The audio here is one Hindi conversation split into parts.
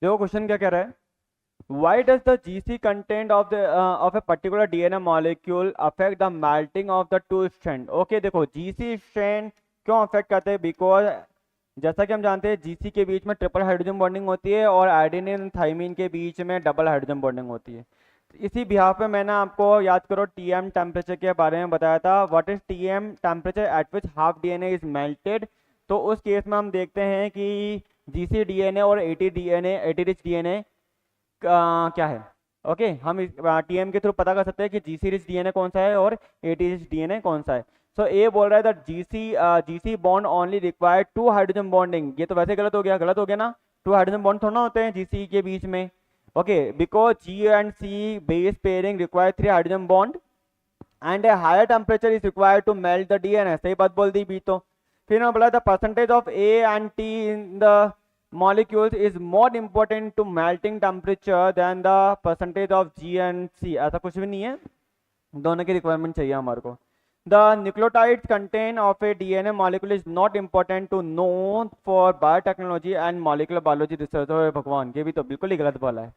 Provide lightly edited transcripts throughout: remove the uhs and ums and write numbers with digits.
देखो क्वेश्चन क्या कह रहा है, why does the GC content of the of a particular DNA molecule affect the melting of the two strand? Okay देखो GC strand क्यों अफेक्ट करते हैं, बिकॉज जैसा कि हम जानते हैं जीसी के बीच में ट्रिपल हाइड्रोजन बॉन्डिंग होती है और एडेनिन थाइमिन के बीच में डबल हाइड्रोजन बॉन्डिंग होती है। इसी बिहाफ पे मैंने आपको याद करो टीएम टेम्परेचर के बारे में बताया था, what is TM temperature at which half DNA is melted. तो उस केस में हम देखते हैं कि जीसी डीएनए और eighty DNA, eighty rich DNA क्या है। ओके हम टीएम के थ्रू पता कर सकते हैं कि जीसी रिच डीएनए कौन सा है और एटी रिच डीएनए कौन सा है। सो ए बोल रहा है that GC bond only required to hydrogen bonding, ये तो वैसे गलत हो गया, गलत हो गया ना, टू हाइड्रोजन बॉन्ड थोड़ा ना होते हैं जीसी के बीच में। Okay because G and C base pairing require three hydrogen bond and a higher temperature is required to melt the DNA, सही बात बोल दी बी तो। फिर मैं बोला the percentage of A and T in the molecules is more important to melting temperature than the percentage of G and C, ऐसा कुछ भी नहीं है, दोनों की रिक्वायरमेंट चाहिए हमारे को। The nucleotides content of a DNA molecule is not important to know for biotechnology and molecular biology research। ओए भगवान, ये भी तो बिल्कुल ही गलत बोला है।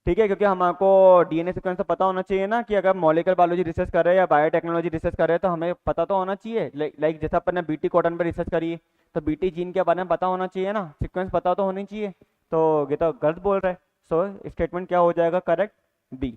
ठीक है, क्योंकि हमको डीएनए सीक्वेंस तो पता होना चाहिए ना कि अगर मॉलिक्यूलर बायोलॉजी रिसर्च कर रहे हैं या बायोटेक्नोलॉजी रिसर्च कर रहे हैं तो हमें पता तो होना चाहिए। लाइक जैसा अपन ने बीटी कॉटन पर रिसर्च करी है तो बीटी जीन के बारे में पता होना चाहिए ना, सीक्वेंस पता तो होनी चाहिए। तो ये तो गलत बोल रहा है। सो स्टेटमेंट क्या हो जाएगा करेक्ट, बी।